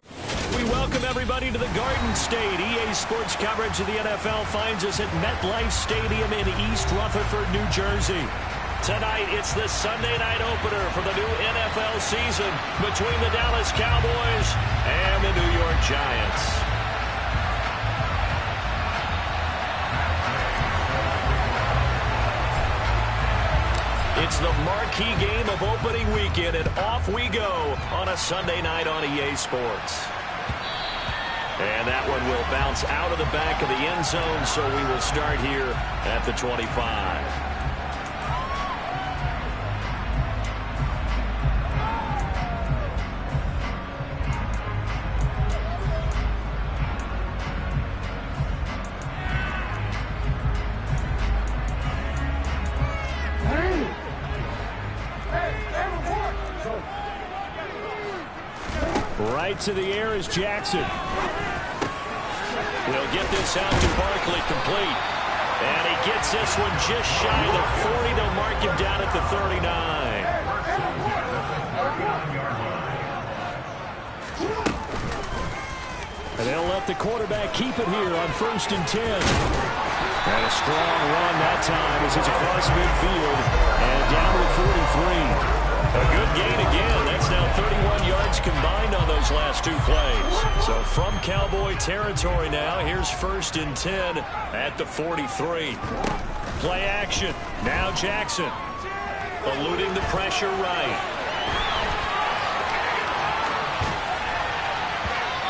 We welcome everybody to the Garden State. EA Sports coverage of the NFL finds us at MetLife Stadium in East Rutherford, New Jersey. Tonight, it's the Sunday night opener for the new NFL season between the Dallas Cowboys and the New York Giants. It's the marquee game of opening weekend, and off we go on a Sunday night on EA Sports. And that one will bounce out of the back of the end zone, so we will start here at the 25. Right to the air is Jackson. We'll get this out to Barkley complete. And he gets this one just shy of the 40 to mark him down at the 39. And they'll let the quarterback keep it here on 1st and 10. And a strong run that time as it's across midfield and down to the 43. A good gain again. That's now 31 yards combined on those last two plays. So from Cowboy territory now, here's 1st and 10 at the 43. Play action. Now Jackson. Eluding the pressure right.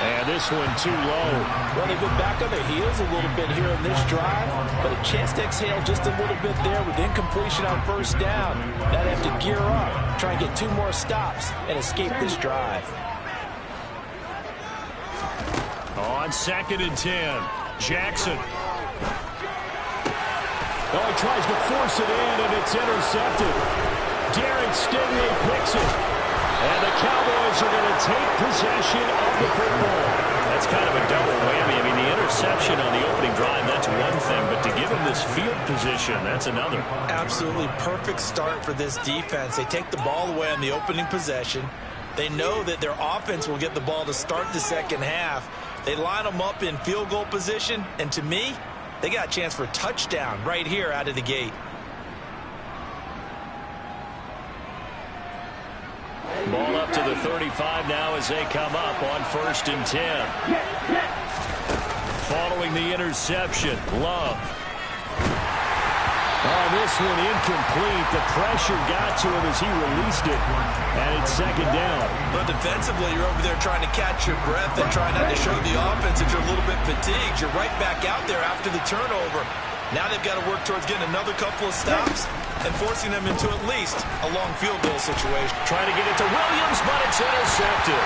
And this one too low. Well, they've been back on their heels a little bit here in this drive, but a chance to exhale just a little bit there with incompletion on 1st down. Now they have to gear up, try and get 2 more stops, and escape this drive. On 2nd and 10, Jackson. Oh, he tries to force it in, and it's intercepted. Darren Stingley picks it. And the Cowboys are going to take possession of the football. That's kind of a double whammy. I mean, the interception on the opening drive, that's one thing. But to give him this field position, that's another. Absolutely perfect start for this defense. They take the ball away on the opening possession. They know that their offense will get the ball to start the second half. They line them up in field goal position. And to me, they got a chance for a touchdown right here out of the gate. Ball up to the 35 now as they come up on 1st and 10. Following the interception, Love. Oh, this one incomplete. The pressure got to him as he released it. And it's 2nd down. But defensively, you're over there trying to catch your breath and trying not to show the offense that you're a little bit fatigued. You're right back out there after the turnover. Now they've got to work towards getting another couple of stops and forcing them into at least a long field goal situation. Trying to get it to Williams, but it's intercepted.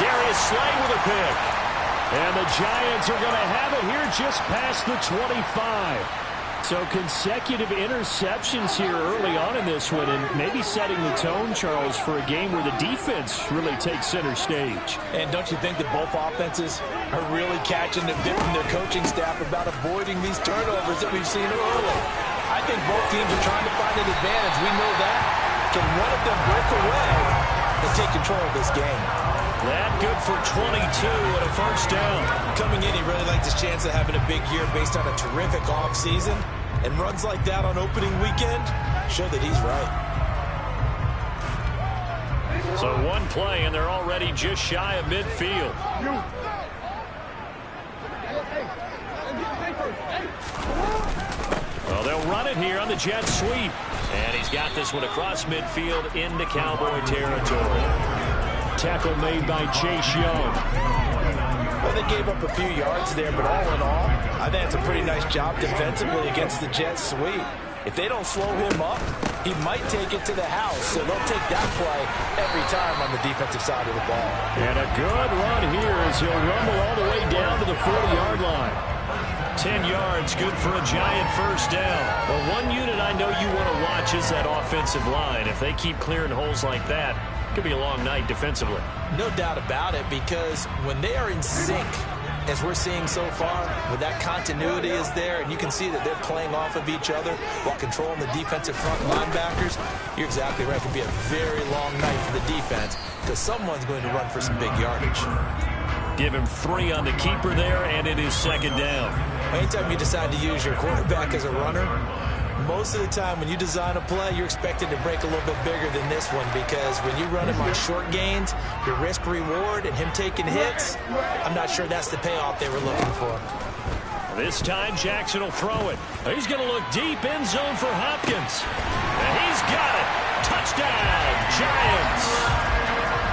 Darius Slay with a pick. And the Giants are going to have it here just past the 25. So consecutive interceptions here early on in this one, and maybe setting the tone, Charles, for a game where the defense really takes center stage. And don't you think that both offenses are really catching the bit from their coaching staff about avoiding these turnovers that we've seen early? I think both teams are trying to find an advantage. We know that. Can one of them break away and take control of this game? That good for 22 and a 1st down. Coming in, he really liked his chance of having a big year based on a terrific offseason. And runs like that on opening weekend show that he's right. So one play, and they're already just shy of midfield. Well, they'll run it here on the jet sweep. And he's got this one across midfield into Cowboy territory. Tackle made by Chase Young. Well, they gave up a few yards there, but all in all, I think it's a pretty nice job defensively against the jet sweep. If they don't slow him up, he might take it to the house. So they'll take that play every time on the defensive side of the ball. And a good run here as he'll rumble all the way down to the 40-yard line. 10 yards, good for a Giant 1st down. Well, one unit I know you want to watch is that offensive line. If they keep clearing holes like that, it could be a long night defensively. No doubt about it, because when they are in sync, as we're seeing so far, with that continuity is there, and you can see that they're playing off of each other while controlling the defensive front linebackers, you're exactly right. It could be a very long night for the defense because someone's going to run for some big yardage. Give him 3 on the keeper there, and it is second down. Anytime you decide to use your quarterback as a runner, most of the time when you design a play, you're expected to break a little bit bigger than this one because when you run him on short gains, your risk-reward and him taking hits, I'm not sure that's the payoff they were looking for. This time, Jackson will throw it. He's going to look deep end zone for Hopkins. And he's got it. Touchdown, Giants.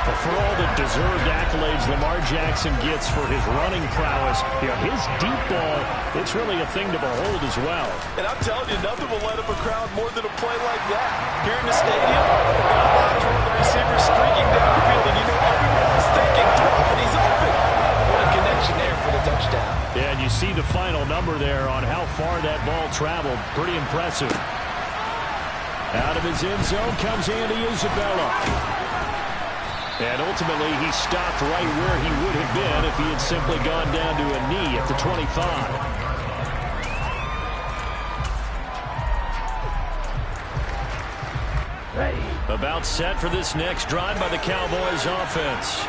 But for all the deserved accolades Lamar Jackson gets for his running prowess, his deep ball, it's really a thing to behold as well. And I'm telling you, nothing will light up a crowd more than a play like that. Here in the stadium, got a lot of the receivers streaking downfield, and you know everyone is thinking, throw it, he's open. What a connection there for the touchdown. Yeah, and you see the final number there on how far that ball traveled. Pretty impressive. Out of his end zone comes Andy Isabella. And ultimately, he stopped right where he would have been if he had simply gone down to a knee at the 25. About set for this next drive by the Cowboys offense.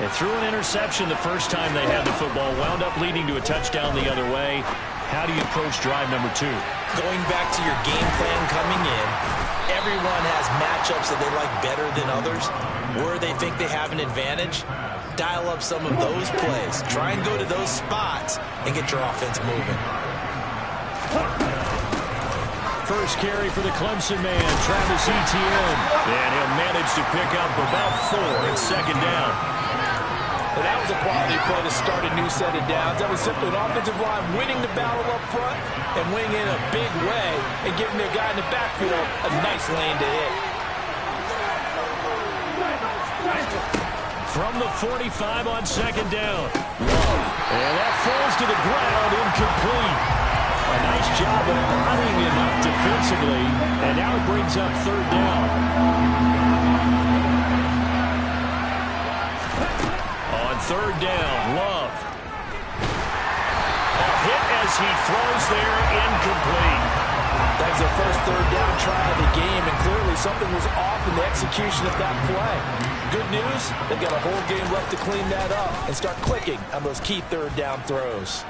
They threw an interception the first time they had the football, wound up leading to a touchdown the other way. How do you approach drive number 2? Going back to your game plan coming in, everyone has matchups that they like better than others. Where they think they have an advantage, dial up some of those plays. Try and go to those spots and get your offense moving. First carry for the Clemson man, Travis Etienne. And he'll manage to pick up about 4 at second down. And that was a quality play to start a new set of downs. That was simply an offensive line winning the battle up front and winning in a big way and giving their guy in the backfield a nice lane to hit. From the 45 on second down. Love. And that falls to the ground, incomplete. A nice job of bothering him up defensively. And now it brings up third down. On third down, Love. A hit as he throws there, incomplete. That was their first third down try of the game, and clearly something was off in the execution of that play. Good news, they've got a whole game left to clean that up and start clicking on those key third down throws.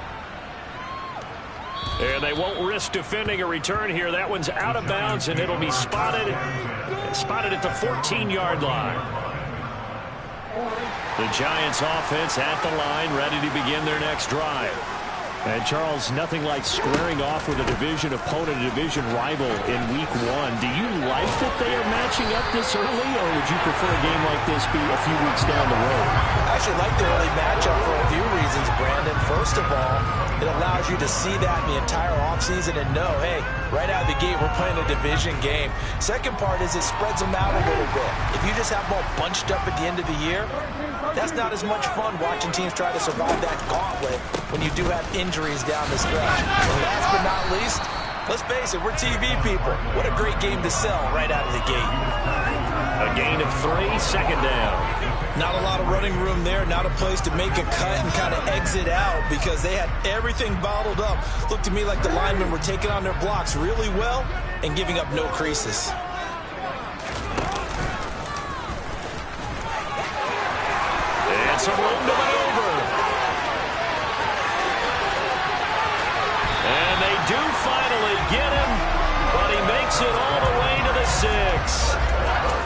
And they won't risk defending a return here. That one's out of bounds, and it'll be spotted at the 14-yard line. The Giants offense at the line, ready to begin their next drive. And, Charles, nothing like squaring off with a division opponent, a division rival in Week 1. Do you like that they are matching up this early, or would you prefer a game like this be a few weeks down the road? I actually like the early matchup for a few reasons, Brandon. First of all, it allows you to see that in the entire offseason and know, hey, right out of the gate, we're playing a division game. Second part is it spreads them out a little bit. If you just have them all bunched up at the end of the year, that's not as much fun watching teams try to survive that gauntlet when you do have injuries down the stretch. And last but not least, let's face it, we're TV people. What a great game to sell right out of the gate. A gain of 3, second down. Not a lot of running room there, not a place to make a cut and kind of exit out because they had everything bottled up. Looked to me like the linemen were taking on their blocks really well and giving up no creases. And some room to maneuver. And they do finally get him, but he makes it all the way to the 6.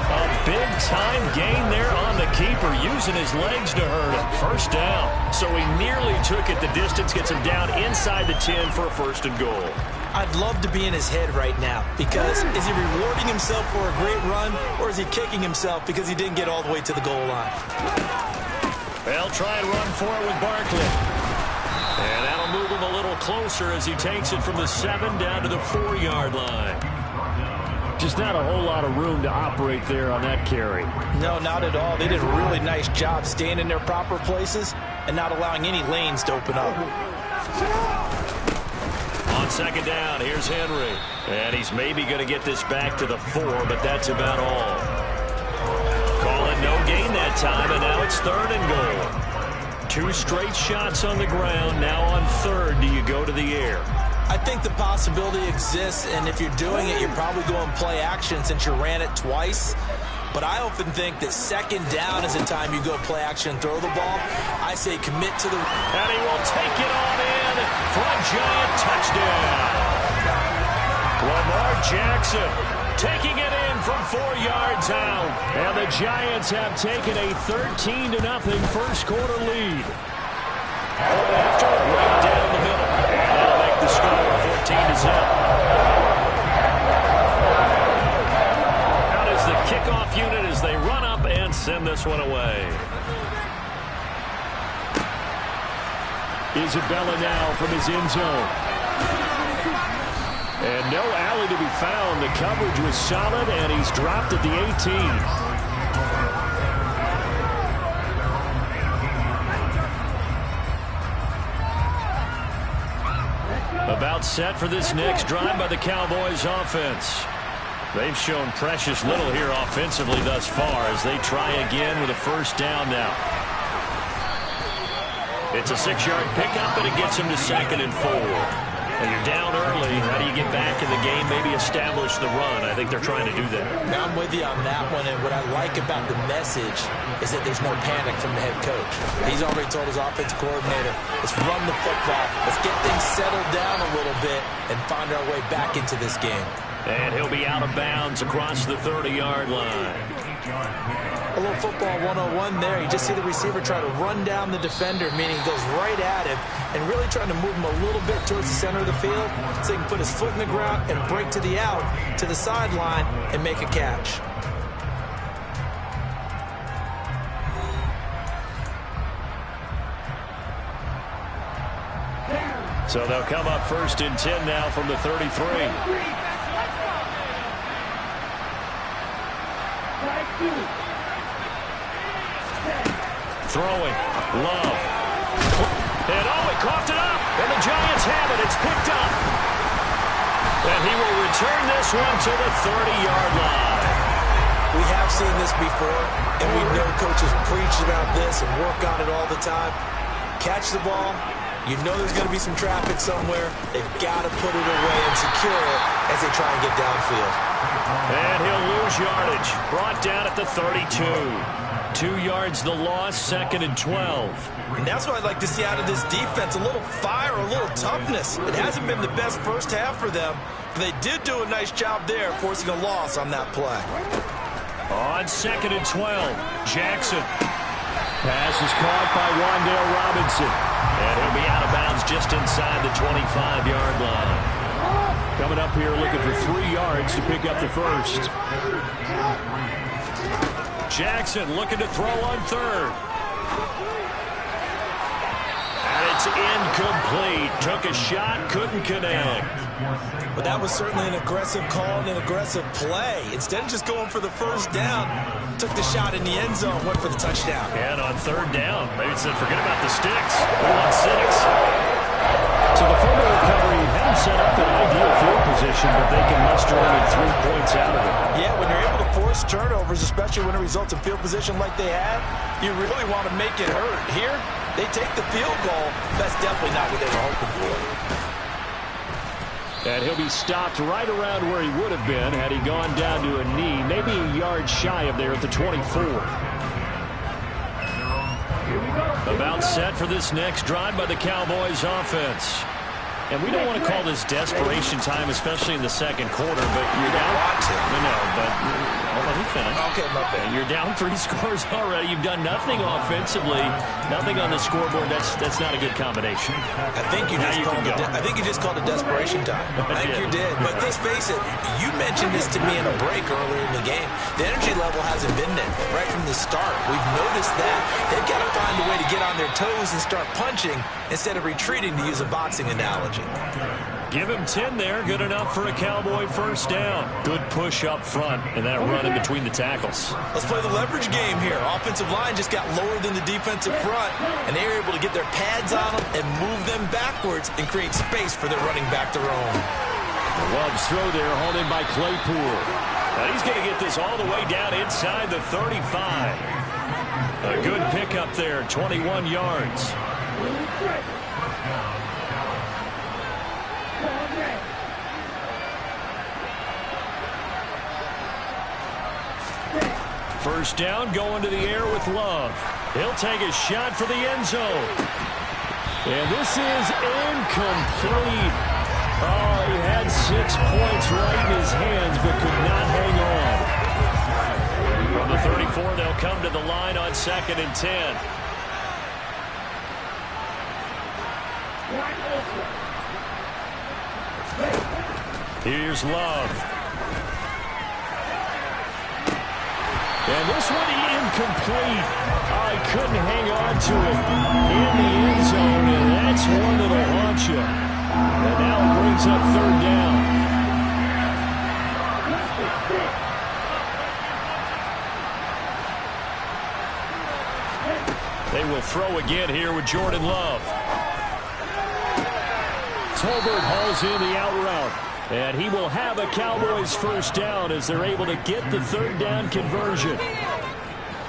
A big-time gain there on the keeper, using his legs to hurt him. First down. So he nearly took it the distance, gets him down inside the 10 for a first and goal. I'd love to be in his head right now because is he rewarding himself for a great run or is he kicking himself because he didn't get all the way to the goal line? They'll try and run for it with Barkley. And that'll move him a little closer as he takes it from the 7 down to the 4-yard line. Just not a whole lot of room to operate there on that carry. No, not at all. They did a really nice job staying in their proper places and not allowing any lanes to open up. On second down, here's Henry. And he's maybe going to get this back to the 4, but that's about all. Call it no gain that time, and now it's 3rd and goal. 2 straight shots on the ground. Now on third, do you go to the air? I think the possibility exists, and if you're doing it, you're probably going play action since you ran it twice. But I often think that second down is a time you go play action and throw the ball. I say commit to the... And he will take it on in for a giant touchdown. Lamar Jackson taking it in from 4 yards out. And the Giants have taken a 13-0 first quarter lead. After right down the middle. And that'll make the score 14-0. Out is the kickoff unit as they run up and send this one away. Isabella now from his end zone. And no alley to be found. The coverage was solid, and he's dropped at the 18. About set for this next drive by the Cowboys offense. They've shown precious little here offensively thus far as they try again with a first down now. It's a 6-yard pickup, and it gets him to 2nd and 4. And you're down early. How do you get back in the game, maybe establish the run? I think they're trying to do that. Now I'm with you on that one, and what I like about the message is that there's no panic from the head coach. He's already told his offensive coordinator, let's run the football, let's get things settled down a little bit and find our way back into this game. And he'll be out of bounds across the 30-yard line. A little football 101 there. You just see the receiver try to run down the defender, meaning he goes right at him and really trying to move him a little bit towards the center of the field so he can put his foot in the ground and break to the out, to the sideline, and make a catch. So they'll come up 1st and 10 now from the 33. Throwing. Love. And he coughed it up. And the Giants have it. It's picked up. And he will return this one to the 30-yard line. We have seen this before, and we know coaches preach about this and work on it all the time. Catch the ball. You know there's going to be some traffic somewhere. They've got to put it away and secure it as they try and get downfield. And he'll lose yardage. Brought down at the 32. 2 yards the loss, 2nd and 12. And that's what I'd like to see out of this defense. A little fire, a little toughness. It hasn't been the best first half for them, but they did do a nice job there, forcing a loss on that play. On 2nd and 12, Jackson. Pass is caught by Wan'Dale Robinson. And he'll be out of bounds just inside the 25-yard line. Coming up here looking for 3 yards to pick up the first. Jackson looking to throw on 3rd. And it's incomplete. Took a shot, couldn't connect. But that was certainly an aggressive call and an aggressive play. Instead of just going for the first down, took the shot in the end zone, went for the touchdown. And on 3rd down, maybe said, forget about the sticks. We want 6. So the fumble recovery hadn't set up an ideal field position, but they can muster only 3 points out of it. Yeah, when you're able to force turnovers, especially when it results in field position like they had, you really want to make it hurt. Here, they take the field goal. That's definitely not what they were hoping for. And he'll be stopped right around where he would have been had he gone down to a knee, maybe a yard shy of there at the 24. About set for this next drive by the Cowboys offense. And we don't want to call this desperation time, especially in the second quarter, but you're down. No, but let me finish. Okay, my bad. You're down 3 scores already. You've done nothing offensively, nothing on the scoreboard. That's not a good combination. I think you just called it desperation time. I think you did. But let's face it, you mentioned this to me in a break earlier in the game. The energy level hasn't been there right from the start. We've noticed that. They've got to find a way to get on their toes and start punching instead of retreating, to use a boxing analogy. Give him 10 there. Good enough for a Cowboy first down. Good push up front and that run in between the tackles. Let's play the leverage game here. Offensive line just got lower than the defensive front, and they were able to get their pads on them and move them backwards and create space for their running back to roam. Love's throw there, hauled in by Claypool. Now he's going to get this all the way down inside the 35. A good pickup there, 21 yards. First down, going to the air with Love. He'll take a shot for the end zone. And this is incomplete. Oh, he had 6 points right in his hands, but could not hang on. From the 34, they'll come to the line on 2nd and 10. Here's Love. And this one incomplete. Oh, he couldn't hang on to it in the end zone, and that's one that'll haunt you. And now it brings up 3rd down. They will throw again here with Jordan Love. Tolbert hauls in the out route. And he will have a Cowboys first down as they're able to get the 3rd down conversion.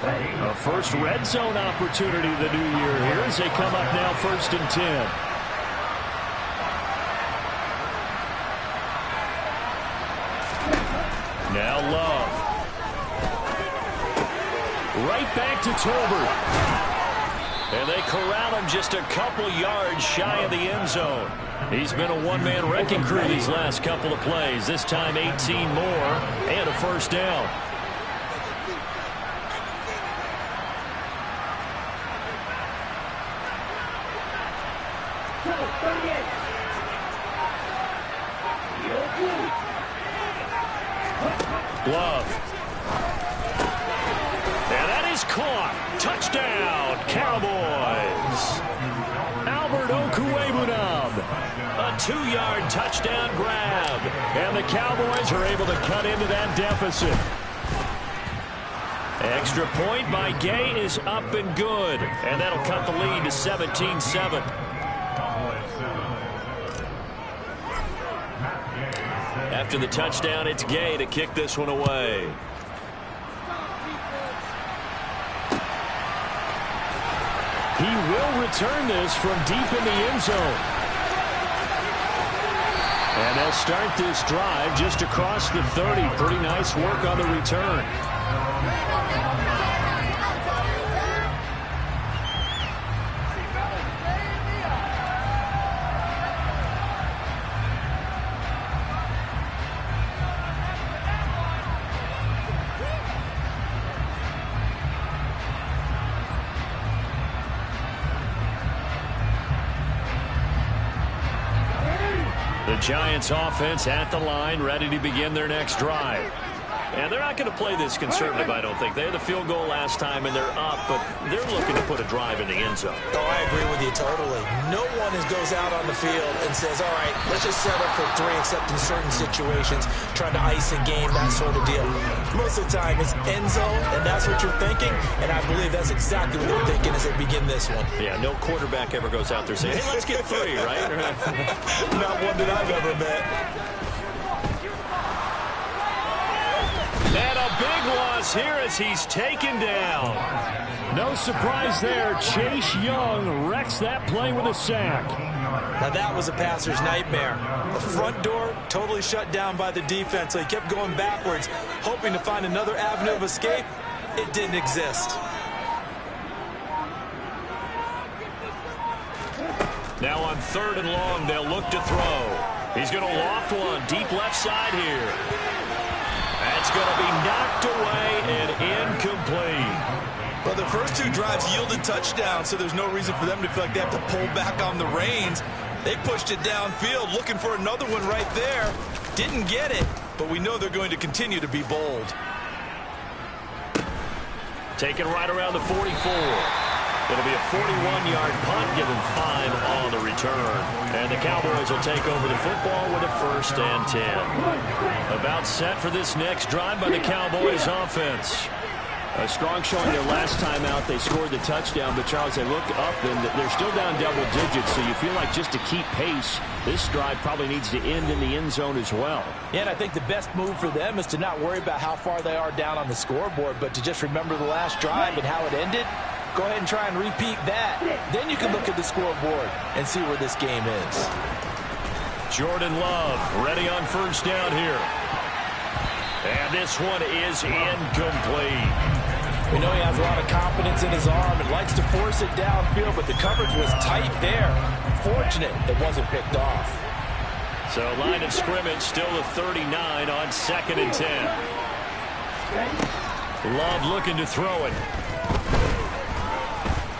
A first red zone opportunity the new year here as they come up now 1st and 10. Now Love. Right back to Tolbert. And they corral him just a couple yards shy of the end zone. He's been a one-man wrecking crew these last couple of plays. This time 18 more and a first down. Love. And that is caught. Touchdown, Cowboys. Albert Okwuegbunam. A 2-yard touchdown grab. And the Cowboys are able to cut into that deficit. Extra point by Gay is up and good. And that'll cut the lead to 17-7. After the touchdown, it's Gay to kick this one away. He will return this from deep in the end zone. And they'll start this drive just across the 30. Pretty nice work on the return. The Giants offense at the line, ready to begin their next drive. And they're not going to play this conservative, I don't think. They had the field goal last time, and they're up, but they're looking to put a drive in the end zone. Oh, I agree with you totally. No one goes out on the field and says, all right, let's just settle for 3, except in certain situations, trying to ice a game, that sort of deal. Most of the time, it's end zone, and that's what you're thinking, and I believe that's exactly what they're thinking as they begin this one. Yeah, no quarterback ever goes out there saying, hey, let's get 3, right? Not one that I've ever met. And a big loss here as he's taken down. No surprise there. Chase Young wrecks that play with a sack. Now that was a passer's nightmare. The front door totally shut down by the defense, so he kept going backwards, hoping to find another avenue of escape. It didn't exist. Now on 3rd and long, they'll look to throw. He's going to loft one deep left side here. That's going to be knocked away and incomplete. Well, the first 2 drives yielded touchdowns, so there's no reason for them to feel like they have to pull back on the reins. They pushed it downfield, looking for another one right there. Didn't get it, but we know they're going to continue to be bold. Taken right around the 44. It'll be a 41-yard punt, given 5 on the return. And the Cowboys will take over the football with a 1st and 10. About set for this next drive by the Cowboys offense. A strong showing their last time out. They scored the touchdown, but Charles, they look up and they're still down double digits, so you feel like just to keep pace, this drive probably needs to end in the end zone as well. Yeah, and I think the best move for them is to not worry about how far they are down on the scoreboard, but to just remember the last drive and how it ended. Go ahead and try and repeat that. Then you can look at the scoreboard and see where this game is. Jordan Love ready on first down here. And this one is incomplete. We know he has a lot of confidence in his arm and likes to force it downfield, but the coverage was tight there. Fortunate it wasn't picked off. So line of scrimmage still a 39 on 2nd and 10. Love looking to throw it.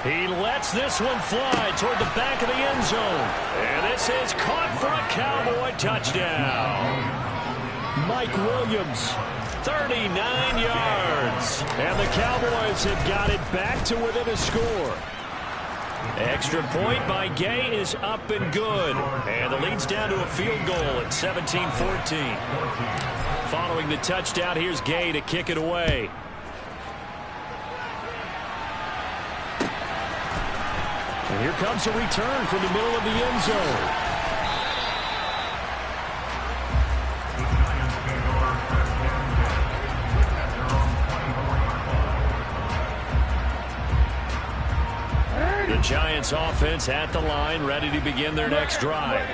He lets this one fly toward the back of the end zone. And this is caught for a Cowboy touchdown. Mike Williams, 39 yards. And the Cowboys have got it back to within a score. Extra point by Gay is up and good. And the lead's down to a field goal at 17-14. Following the touchdown, here's Gay to kick it away. And here comes a return from the middle of the end zone. The Giants offense at the line, ready to begin their next drive.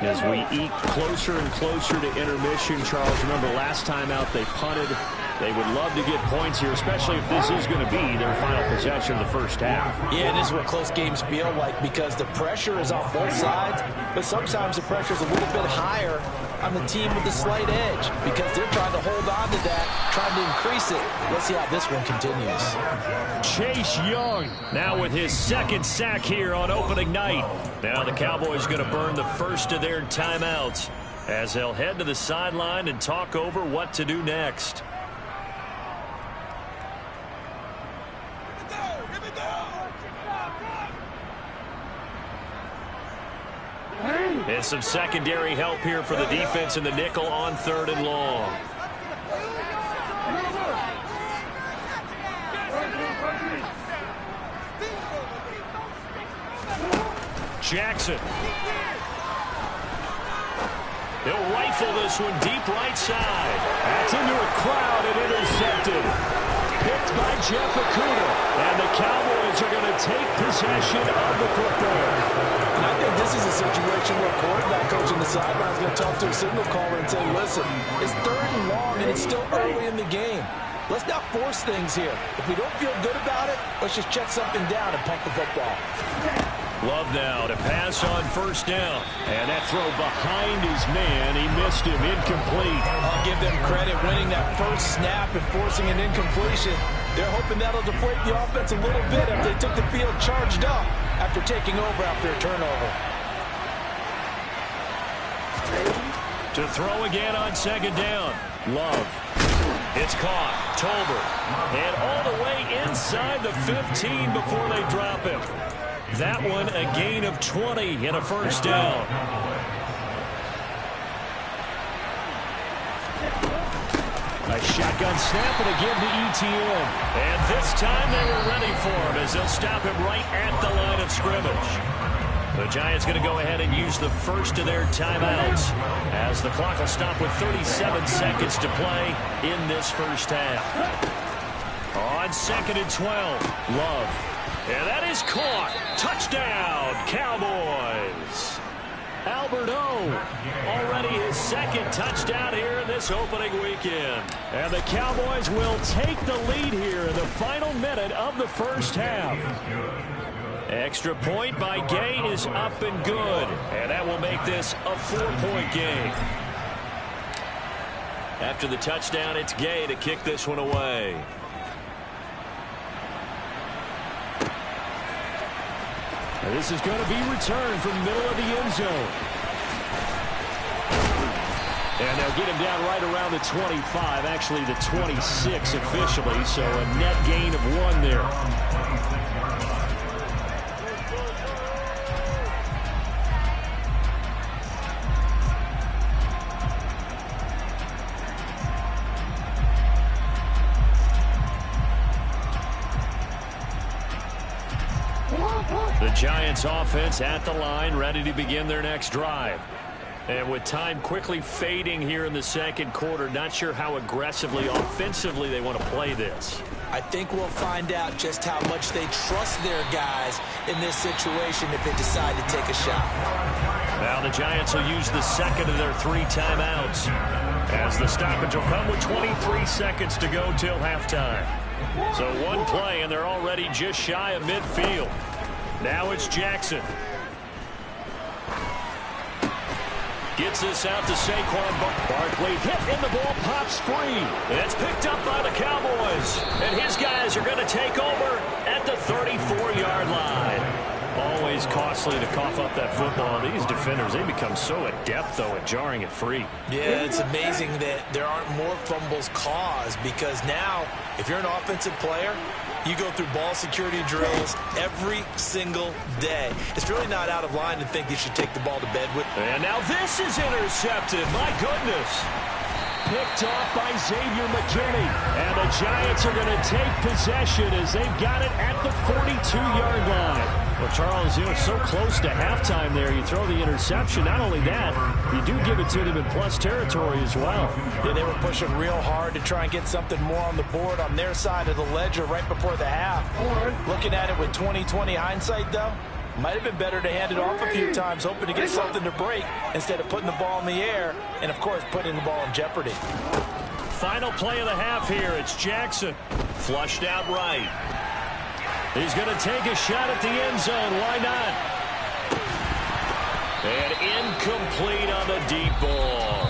As we eke closer and closer to intermission, Charles, remember last time out they punted. They would love to get points here, especially if this is going to be their final possession of the first half. Yeah, and this is what close games feel like because the pressure is on both sides, but sometimes the pressure is a little bit higher on the team with the slight edge because they're trying to hold on to that, trying to increase it. Let's see how this one continues. Chase Young now with his 2nd sack here on opening night. Now the Cowboys going to burn the first of their timeouts as they'll head to the sideline and talk over what to do next. And some secondary help here for the defense in the nickel on 3rd and long. Jackson. He'll rifle this one deep right side. That's into a crowd and intercepted. Picked by Jeff Okuda. And the Cowboys are going to take possession of the football. And I think this is a situation where a quarterback coach in the sideline is going to talk to a signal caller and say, listen, it's 3rd and long and it's still early in the game. Let's not force things here. If we don't feel good about it, let's just check something down and pump the football. Love now to pass on first down. And that throw behind his man. He missed him. Incomplete. I'll give them credit winning that first snap and forcing an incompletion. They're hoping that'll deflate the offense a little bit after they took the field charged up after taking over after a turnover. To throw again on 2nd down. Love. It's caught. Tolbert. And all the way inside the 15 before they drop him. That one a gain of 20 and a first down. A shotgun snap and again to ETN. And this time they were ready for him as they'll stop him right at the line of scrimmage. The Giants going to go ahead and use the first of their timeouts as the clock will stop with 37 seconds to play in this first half. On 2nd and 12, Love. And that is caught. Touchdown, Cowboys. Albert O, already his 2nd touchdown here in this opening weekend. And the Cowboys will take the lead here in the final minute of the first half. Extra point by Gay is up and good. And that will make this a 4-point game. After the touchdown, it's Gay to kick this one away. And this is going to be returned from the middle of the end zone. And they'll get him down right around the 25, actually the 26 officially, so a net gain of 1 there. The Giants offense at the line, ready to begin their next drive. And with time quickly fading here in the second quarter, not sure how aggressively, offensively they want to play this. I think we'll find out just how much they trust their guys in this situation if they decide to take a shot. Now the Giants will use the second of their 3 timeouts, as the stoppage will come with 23 seconds to go till halftime. So one play, and they're already just shy of midfield. Now it's Jackson. Gets this out to Saquon Barkley. Hit, and the ball pops free. And it's picked up by the Cowboys. And his guys are going to take over at the 34-yard line. Always costly to cough up that football. These defenders, they become so adept, though, at jarring it free. Yeah, it's amazing that there aren't more fumbles caused, because now, if you're an offensive player, you go through ball security drills every single day. It's really not out of line to think you should take the ball to bed with. And now this is intercepted. My goodness. Picked off by Xavier McKinney. And the Giants are going to take possession as they've got it at the 42-yard line. Well, Charles, you know, so close to halftime there. You throw the interception. Not only that, you do give it to them in plus territory as well. Yeah, they were pushing real hard to try and get something more on the board on their side of the ledger right before the half. Looking at it with 20/20 hindsight, though, might have been better to hand it off a few times, hoping to get something to break instead of putting the ball in the air and, of course, putting the ball in jeopardy. Final play of the half here. It's Jackson. Flushed out right. He's going to take a shot at the end zone. Why not? And incomplete on the deep ball.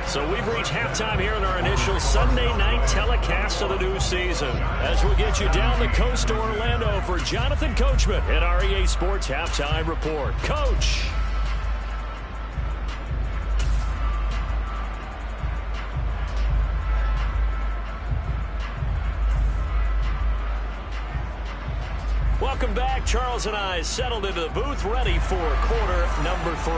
So we've reached halftime here in our initial Sunday night telecast of the new season, as we'll get you down the coast to Orlando for Jonathan Coachman and our EA Sports Halftime Report. Coach. Welcome back. Charles and I settled into the booth, ready for quarter number 3.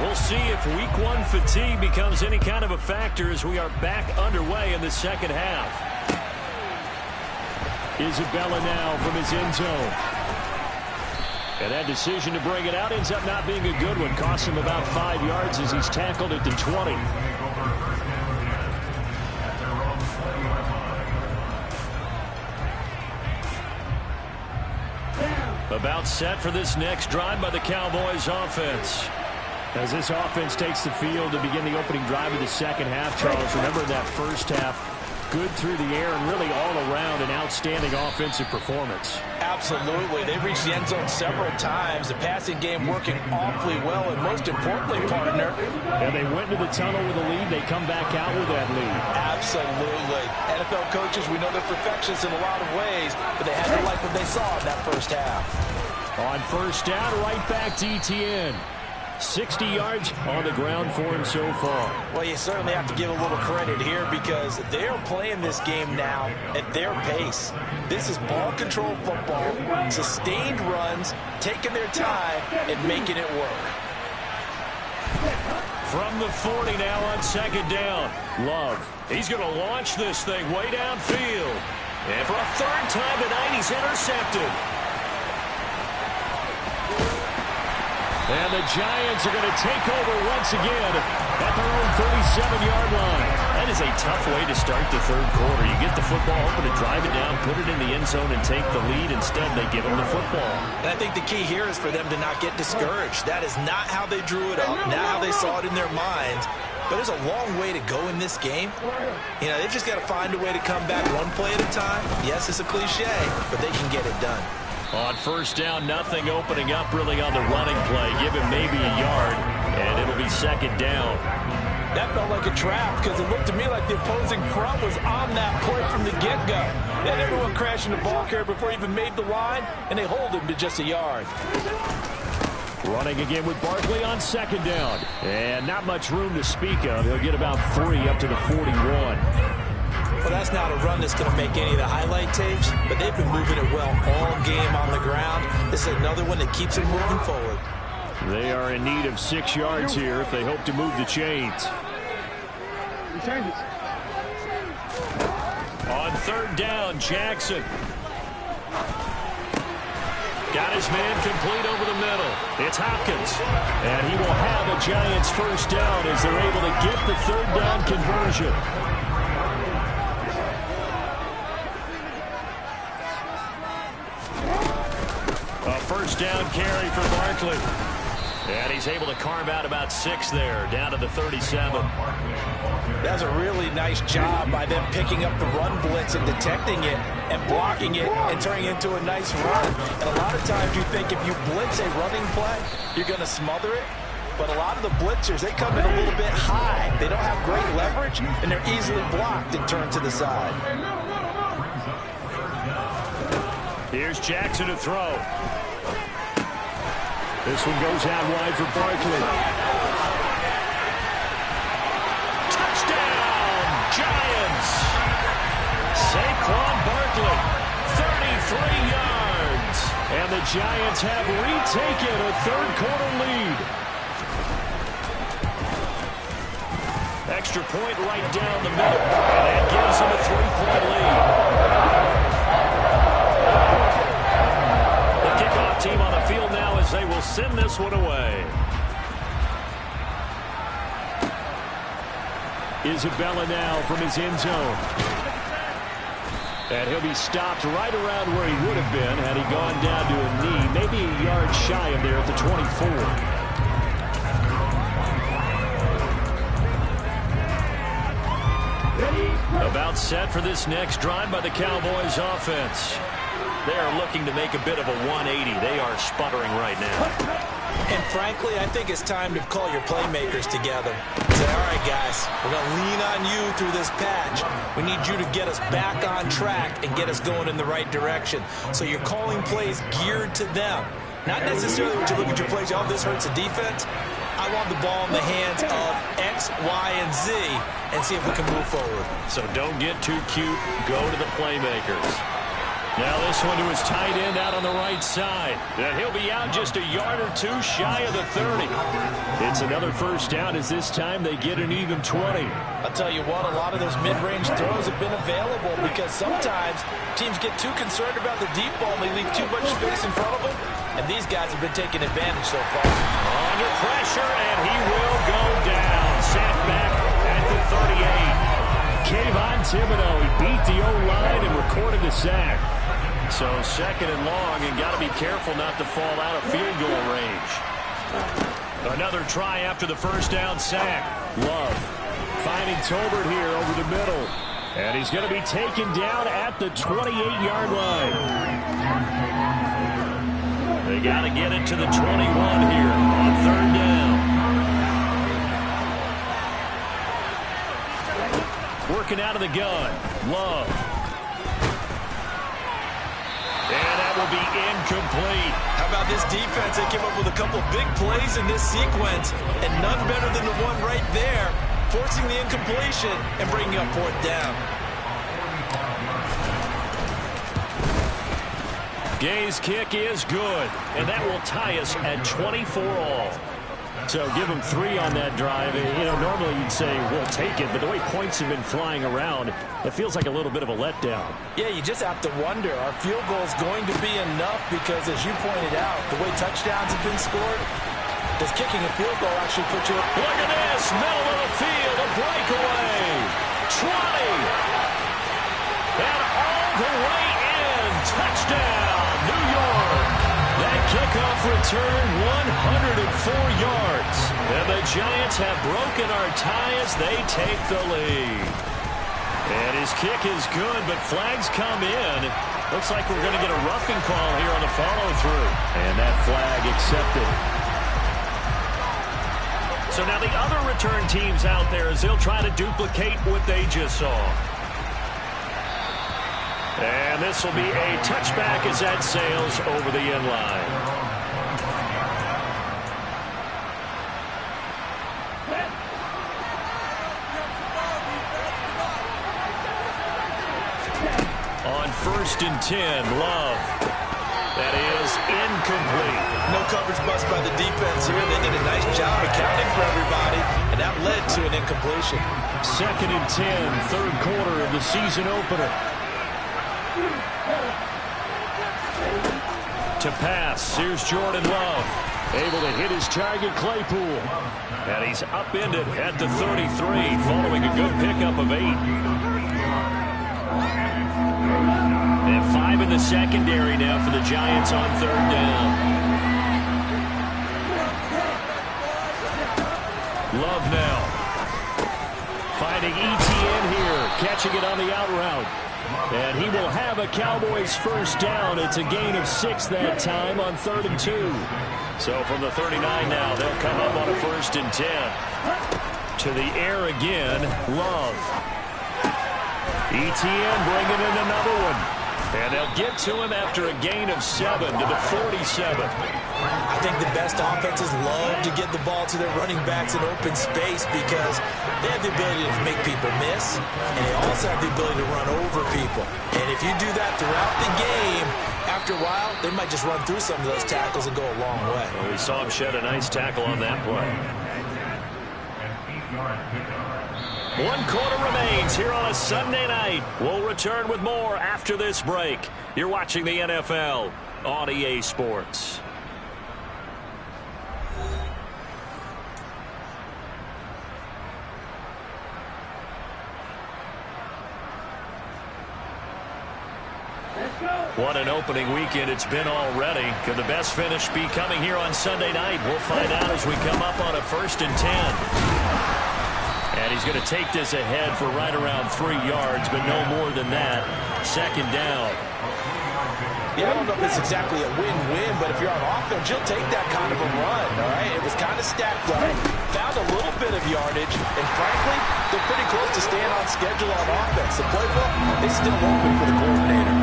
We'll see if week 1 fatigue becomes any kind of a factor as we are back underway in the second half. Isabella now from his end zone. And that decision to bring it out ends up not being a good one. Costs him about 5 yards as he's tackled at the 20. About set for this next drive by the Cowboys offense. As this offense takes the field to begin the opening drive of the second half, Charles, remember that first half, good through the air and really all around an outstanding offensive performance. Absolutely. They reached the end zone several times. The passing game working awfully well, and most importantly, partner. And they went into the tunnel with a lead. They come back out with that lead. Absolutely. NFL coaches, we know they're perfectionists in a lot of ways, but they had to like what they saw in that first half. On first down, right back to ETN. 60 yards on the ground for him so far. Well, you certainly have to give a little credit here because they're playing this game now at their pace. This is ball control football, sustained runs, taking their time and making it work. From the 40 now on second down. Love. He's going to launch this thing way downfield. And for a third time tonight, he's intercepted. And the Giants are going to take over once again at their own 37-yard line. That is a tough way to start the third quarter. You get the football, hoping to drive it down, put it in the end zone, and take the lead. Instead, they give them the football. And I think the key here is for them to not get discouraged. That is not how they drew it up, not how they saw it in their minds. But there's a long way to go in this game. You know, they've just got to find a way to come back one play at a time. Yes, it's a cliche, but they can get it done. On first down, nothing opening up really on the running play. Give him maybe a yard, and it'll be second down. That felt like a trap because it looked to me like the opposing front was on that play from the get-go. They had everyone crashing the ball carrier before he even made the line, and they hold him to just a yard. Running again with Barkley on second down. And not much room to speak of. He'll get about 3 up to the 41. Well, that's not a run that's going to make any of the highlight tapes, but they've been moving it well all game on the ground. This is another one that keeps them moving forward. They are in need of 6 yards here if they hope to move the chains. On third down, Jackson. Got his man complete over the middle. It's Hopkins. And he will have a Giants first down as they're able to get the third down conversion. A first down carry for Barkley. And he's able to carve out about 6 there, down to the 37. That's a really nice job by them picking up the run blitz and detecting it and blocking it and turning it into a nice run. And a lot of times you think if you blitz a running play, you're going to smother it. But a lot of the blitzers, they come in a little bit high. They don't have great leverage, and they're easily blocked and turned to the side. Here's Jackson to throw. This one goes out wide for Barkley. Touchdown, Giants! Saquon Barkley, 33 yards. And the Giants have retaken a third-quarter lead. Extra point right down the middle. And that gives them a 3-point lead. The kickoff team on the field now as they will send this one away. Isabella now from his end zone. And he'll be stopped right around where he would have been had he gone down to a knee, maybe a yard shy of there at the 24. About set for this next drive by the Cowboys offense. They are looking to make a bit of a 180. They are sputtering right now. And frankly, I think it's time to call your playmakers together. Say, all right, guys, we're going to lean on you through this patch. We need you to get us back on track and get us going in the right direction. So you're calling plays geared to them. Not necessarily when you look at your plays, oh, this hurts the defense. I want the ball in the hands of X, Y, and Z and see if we can move forward. So don't get too cute. Go to the playmakers. Now this one to his tight end out on the right side. And he'll be out just a yard or two shy of the 30. It's another first down as this time they get an even 20. I'll tell you what, a lot of those mid-range throws have been available because sometimes teams get too concerned about the deep ball and they leave too much space in front of them. And these guys have been taking advantage so far. Under pressure, and he will go down. Sacked back at the 38. Kayvon Thibodeau, he beat the O-line and recorded the sack. So second and long, and got to be careful not to fall out of field goal range. Another try after the first down sack. Love finding Tolbert here over the middle. And he's going to be taken down at the 28-yard line. They got to get it to the 21 here on third down. Working out of the gun. Love. And that will be incomplete. How about this defense? They came up with a couple big plays in this sequence, and none better than the one right there, forcing the incompletion and bringing up fourth down. Gay's kick is good, and that will tie us at 24 all. So give them 3 on that drive. You know, normally you'd say, we'll take it, but the way points have been flying around, it feels like a little bit of a letdown. Yeah, you just have to wonder, are field goals going to be enough? Because as you pointed out, the way touchdowns have been scored, does kicking a field goal actually put you up? Look at this, middle of the field, a breakaway. 20. And all the way in, touchdown, New York. That kickoff return, 104 yards. And the Giants have broken our tie as they take the lead. And his kick is good, but flags come in. Looks like we're going to get a roughing call here on the follow-through. And that flag accepted. So now the other return teams out there as they'll try to duplicate what they just saw. And this will be a touchback as that sails over the end line. On 1st and 10, Love. That is incomplete. No coverage bust by the defense here. They did a nice job accounting for everybody, and that led to an incompletion. 2nd and 10, third quarter of the season opener. to pass. Here's Jordan Love. Able to hit his target, Claypool. And he's upended at the 33 following a good pickup of 8. And 5 in the secondary now for the Giants on 3rd down. Love now. Finding ETN here. Catching it on the out route. And he will have a Cowboys first down. It's a gain of 6 that time on 3rd and 2. So from the 39 now, they'll come up on a 1st and 10. To the air again, Love. ETN bringing in another one. And they'll get to him after a gain of 7 to the 47. I think the best offenses love to get the ball to their running backs in open space because they have the ability to make people miss, and they also have the ability to run over people. And if you do that throughout the game, after a while, they might just run through some of those tackles and go a long way. Well, we saw him shed a nice tackle on that play. 1 quarter remains here on a Sunday night. We'll return with more after this break. You're watching the NFL on EA Sports. What an opening weekend it's been already. Could the best finish be coming here on Sunday night? We'll find out as we come up on a 1st and 10. And he's going to take this ahead for right around 3 yards, but no more than that. 2nd down. Yeah, I don't know if it's exactly a win-win, but if you're on offense, you'll take that kind of a run, all right? It was kind of stacked up, found a little bit of yardage, and frankly, they're pretty close to staying on schedule on offense. The playbook is still open for the coordinator.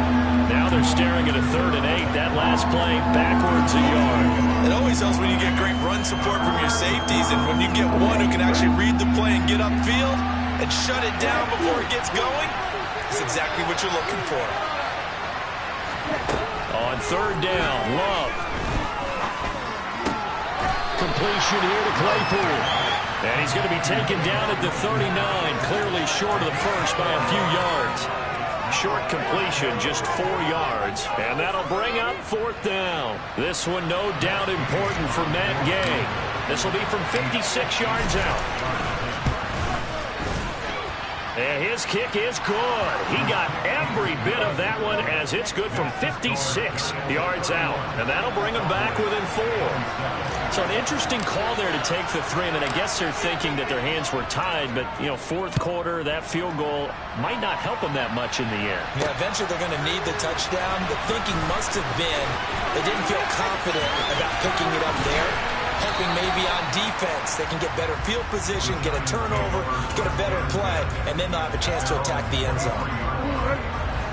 Now they're staring at a 3rd and 8. That last play, backwards a yard. It always helps when you get great run support from your safeties, and when you get one who can actually read the play and get upfield and shut it down before it gets going, it's exactly what you're looking for. On 3rd down, Love. Completion here to Claypool. And he's going to be taken down at the 39, clearly short of the first by a few yards. Short completion, just 4 yards. And that'll bring up 4th down. This one no doubt important for Matt Gay. This will be from 56 yards out. And his kick is good. He got every bit of that one as it's good from 56 yards out. And that'll bring him back within 4. So an interesting call there to take the 3. And I guess they're thinking that their hands were tied. But, you know, 4th quarter, that field goal might not help them that much in the air. Yeah, eventually they're going to need the touchdown. The thinking must have been they didn't feel confident about picking it up there. Hoping maybe on defense they can get better field position, get a turnover, get a better play, and then they'll have a chance to attack the end zone.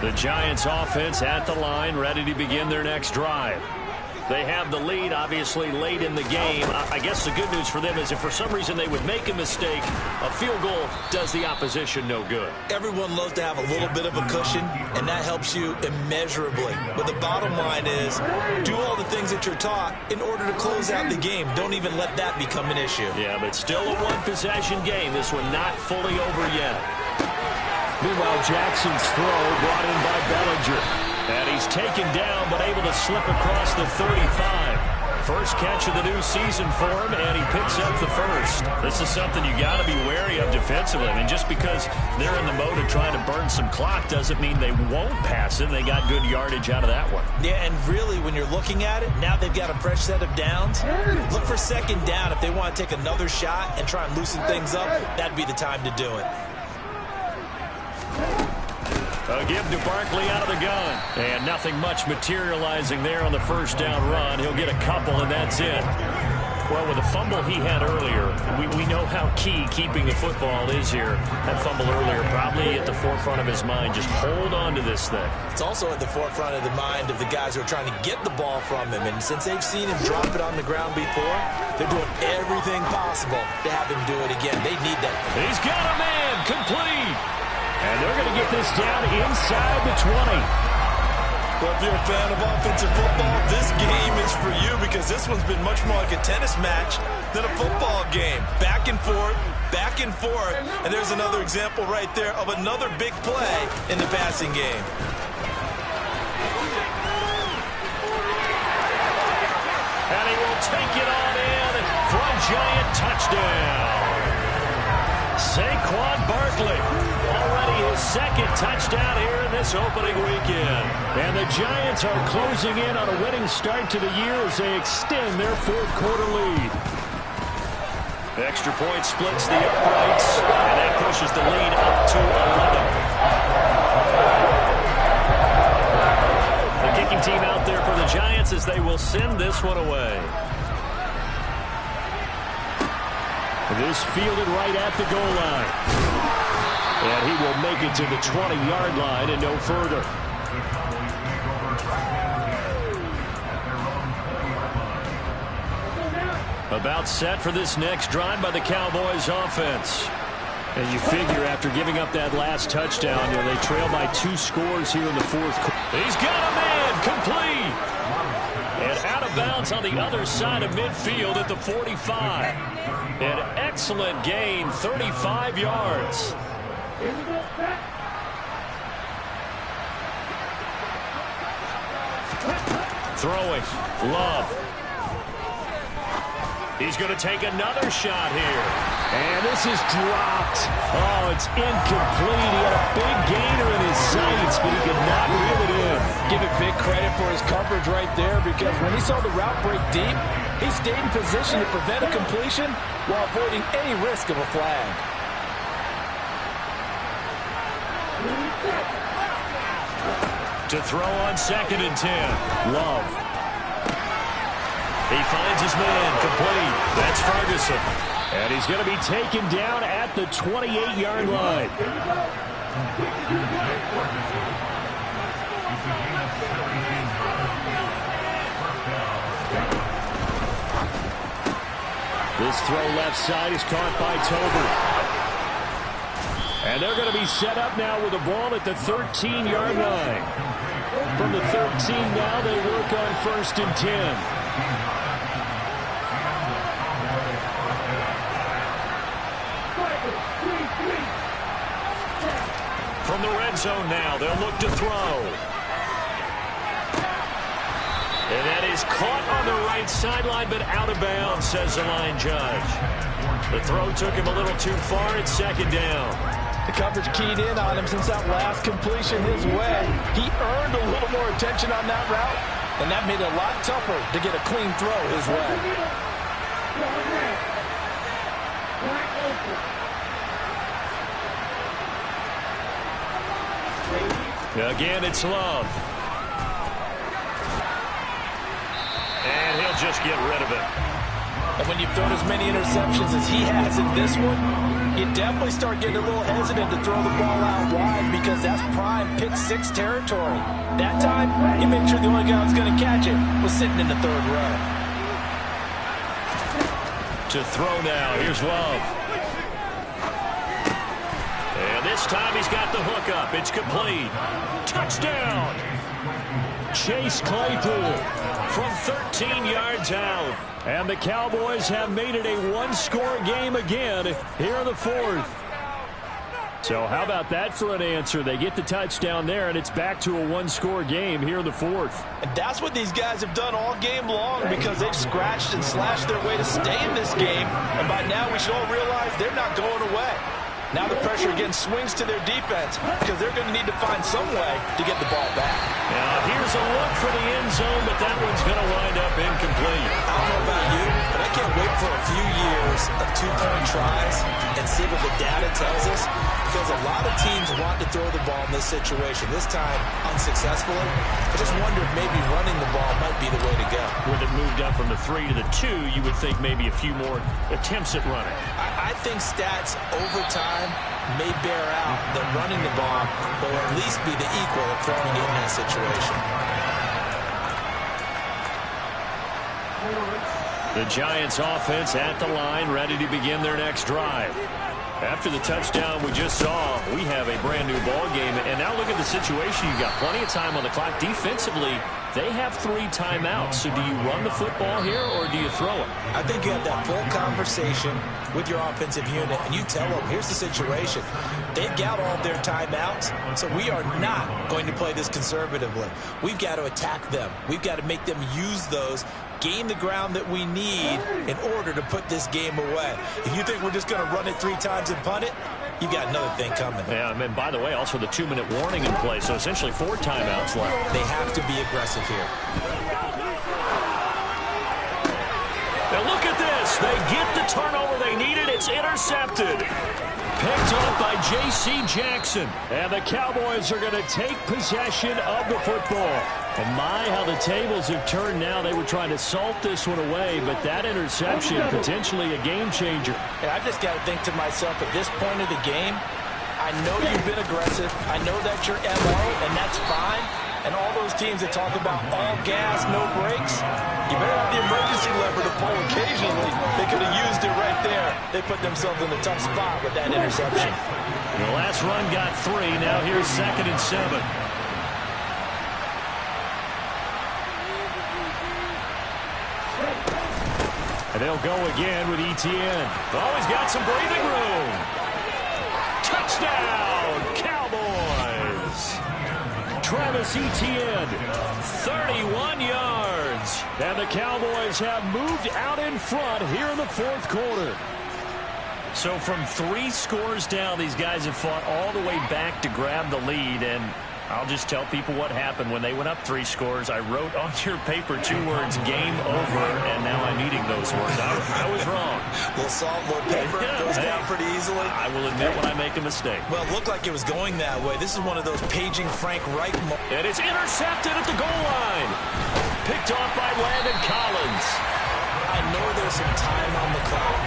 The Giants offense at the line, ready to begin their next drive. They have the lead, obviously, late in the game. I guess the good news for them is if for some reason they would make a mistake, a field goal does the opposition no good. Everyone loves to have a little bit of a cushion, and that helps you immeasurably. But the bottom line is do all the things that you're taught in order to close out the game. Don't even let that become an issue. Yeah, but still a one-possession game. This one not fully over yet. Meanwhile, Jackson's throw brought in by Bellinger. And he's taken down, but able to slip across the 35. First catch of the new season for him, and he picks up the first. This is something you got to be wary of defensively. I mean, just because they're in the mode of trying to burn some clock doesn't mean they won't pass it. They got good yardage out of that one. Yeah, and really, when you're looking at it, now they've got a fresh set of downs. Look for 2nd down. If they want to take another shot and try and loosen things up, that'd be the time to do it. A give to Barkley out of the gun. And nothing much materializing there on the 1st down run. He'll get a couple, and that's it. Well, with the fumble he had earlier, we know how key keeping the football is here. That fumble earlier probably at the forefront of his mind. Just hold on to this thing. It's also at the forefront of the mind of the guys who are trying to get the ball from him. And since they've seen him drop it on the ground before, they're doing everything possible to have him do it again. They need that. He's got a man. Complete. And they're going to get this down inside the 20. Well, if you're a fan of offensive football, this game is for you because this one's been much more like a tennis match than a football game. Back and forth, and there's another example right there of another big play in the passing game. take it on in for a Giant touchdown. Saquon Barkley, already his second touchdown here in this opening weekend. And the Giants are closing in on a winning start to the year as they extend their fourth-quarter lead. Extra point splits the uprights, and that pushes the lead up to 11. The kicking team out there for the Giants as they will send this one away. This fielded right at the goal line. And he will make it to the 20-yard line and no further. About set for this next drive by the Cowboys offense. And you figure after giving up that last touchdown, they trail by 2 scores here in the fourth quarter. He's got a man complete. And out of bounds on the other side of midfield at the 45. An excellent gain, 35 yards. Throwing, Love. He's going to take another shot here. And this is dropped. Oh, it's incomplete. He had a big gainer in his sights, but he could not reel it in. Give it big credit for his coverage right there, because when he saw the route break deep, he stayed in position to prevent a completion while avoiding any risk of a flag. To throw on 2nd and 10. Love. He finds his man complete. That's Ferguson. And he's going to be taken down at the 28-yard line. This throw left side is caught by Tober. And they're going to be set up now with the ball at the 13-yard line. From the 13 now, they work on 1st and 10. From the red zone now, they'll look to throw. And that is caught on the right sideline, but out of bounds, says the line judge. The throw took him a little too far. It's 2nd down. The coverage keyed in on him since that last completion his way. He earned a little more attention on that route, and that made it a lot tougher to get a clean throw his way. Again, it's Love. And he'll just get rid of it. And when you've thrown as many interceptions as he has in this one, you definitely start getting a little hesitant to throw the ball out wide, because that's prime pick 6 territory. That time, he made sure the only guy who was going to catch it was sitting in the 3rd row. To throw now, here's Love. And this time he's got the hook up. It's complete. Touchdown! Chase Claypool from 13 yards out. And the Cowboys have made it a 1-score game again here in the 4th. So how about that for an answer? They get the touchdown there, and it's back to a 1-score game here in the 4th. And that's what these guys have done all game long, because they've scratched and slashed their way to stay in this game. And by now we should all realize they're not going away. Now the pressure again swings to their defense, because they're going to need to find some way to get the ball back. Now here's a look for the end zone, but that one's going to wind up incomplete. I don't know about you, but I can't wait for a few years of 2-point tries and see what the data tells us, because a lot of teams want to throw the ball in this situation, this time unsuccessfully. I just wonder if maybe running the ball might be the way to go. With it moved up from the 3 to the 2, you would think maybe a few more attempts at running. I think stats over time may bear out that running the ball will at least be the equal of throwing it in that situation. The Giants offense at the line, ready to begin their next drive. After the touchdown we just saw, we have a brand new ball game. And now look at the situation. You've got plenty of time on the clock. Defensively, they have 3 timeouts. So do you run the football here or do you throw it? I think you have that full conversation with your offensive unit, and you tell them, here's the situation. They've got all their timeouts, so we are not going to play this conservatively. We've got to attack them. We've got to make them use those, gain the ground that we need in order to put this game away. If you think we're just going to run it 3 times and punt it, you got another thing coming. Yeah, and by the way, also the 2-minute warning in play, so essentially 4 timeouts left. They have to be aggressive here. Now look at this. They get the turnover they needed. It's intercepted. Picked up by J.C. Jackson. And the Cowboys are going to take possession of the football. And my, how the tables have turned now. They were trying to salt this one away, but that interception, potentially a game changer. And I just got to think to myself, at this point of the game, I know you've been aggressive. I know that's your MO, and that's fine. And all those teams that talk about all gas, no brakes, you better have the emergency lever to pull occasionally. They could have used it right there. They put themselves in a tough spot with that interception. The last run got 3. Now here's 2nd and 7. And they'll go again with Etienne. Always got some breathing room. Touchdown, Cowboys. Travis Etienne, 31 yards. And the Cowboys have moved out in front here in the 4th quarter. So from 3 scores down, these guys have fought all the way back to grab the lead. And I'll just tell people what happened when they went up 3 scores. I wrote on your paper 2 words, game over, and now I'm eating those words. I was wrong. A little salt, more pepper, goes down pretty easily. I will admit when I make a mistake. Well, it looked like it was going that way. This is one of those paging Frank Reich moments. And it's intercepted at the goal line. Picked off by Landon Collins. I know there's some time on the clock,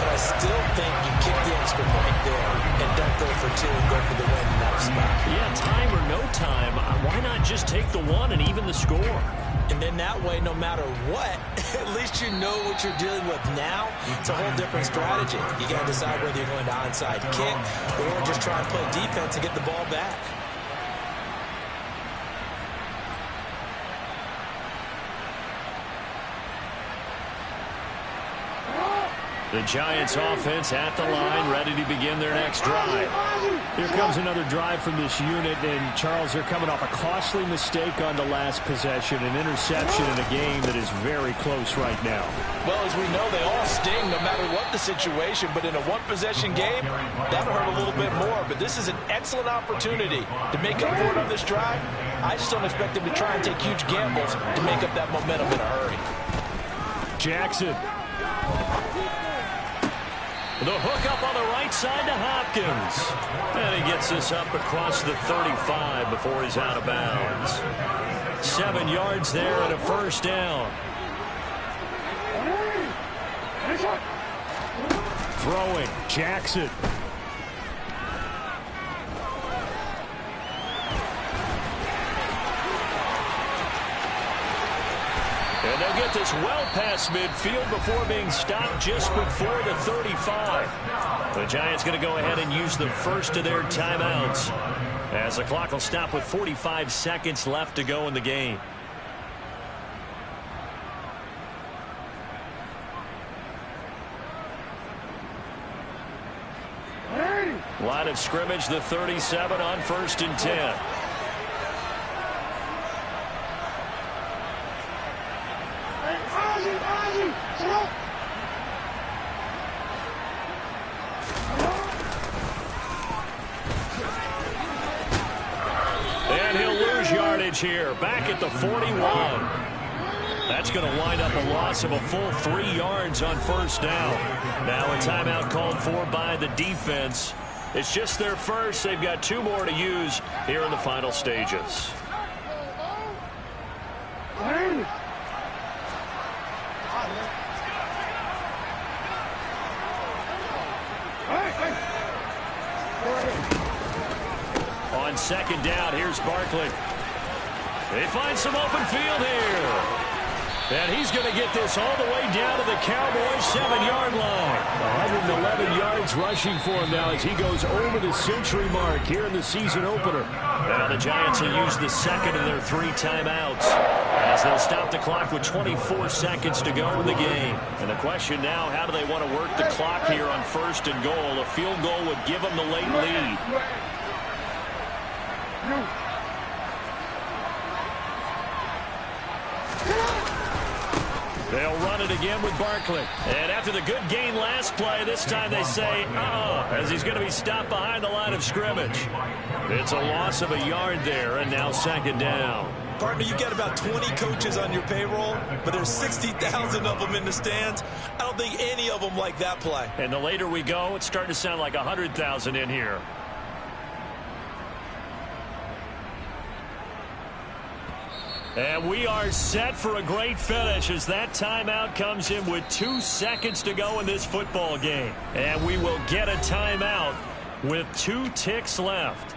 but I still think you kick the extra point there and don't go for 2 and go for the win in that spot. Yeah, time or no time, why not just take the 1 and even the score? And then that way, no matter what, at least you know what you're dealing with now. It's a whole different strategy. You got to decide whether you're going to onside kick or just try and play defense and get the ball back. The Giants offense at the line, ready to begin their next drive. Here comes another drive from this unit, and Charles, they're coming off a costly mistake on the last possession, an interception in a game that is very close right now. Well, as we know, they all sting no matter what the situation, but in a 1-possession game, that'll hurt a little bit more. But this is an excellent opportunity to make up for it on this drive. I just don't expect them to try and take huge gambles to make up that momentum in a hurry. Jackson. The hook up on the right side to Hopkins. And he gets this up across the 35 before he's out of bounds. 7 yards there and a 1st down. Throwing, Jackson. And they'll get this well past midfield before being stopped just before the 35. The Giants going to go ahead and use the first of their timeouts as the clock will stop with 45 seconds left to go in the game. Line of scrimmage, the 37 on 1st and 10. And he'll lose yardage here, back at the 41. That's going to wind up a loss of a full 3 yards on 1st down. Now a timeout called for by the defense. It's just their first. They've got 2 more to use here in the final stages. On 2nd down, here's Barkley. They find some open field here. And he's going to get this all the way down to the Cowboys' 7-yard line. 111 yards rushing for him now as he goes over the century mark here in the season opener. Now the Giants will use the 2nd of their 3 timeouts as they'll stop the clock with 24 seconds to go in the game. And the question now, how do they want to work the clock here on 1st and goal? A field goal would give them the late lead. They'll run it again with Barkley. And after the good gain last play, this time they say, as he's going to be stopped behind the line of scrimmage. It's a loss of a yard there, and now second down. Partner, you got about 20 coaches on your payroll, but there's 60,000 of them in the stands. I don't think any of them like that play. And the later we go, it's starting to sound like 100,000 in here. And we are set for a great finish as that timeout comes in with 2 seconds to go in this football game. And we will get a timeout with 2 ticks left.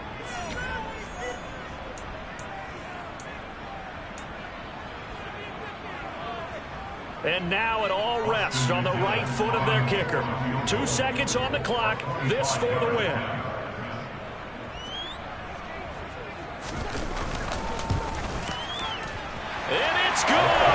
And now it all rests on the right foot of their kicker. 2 seconds on the clock. This for the win. And it's good.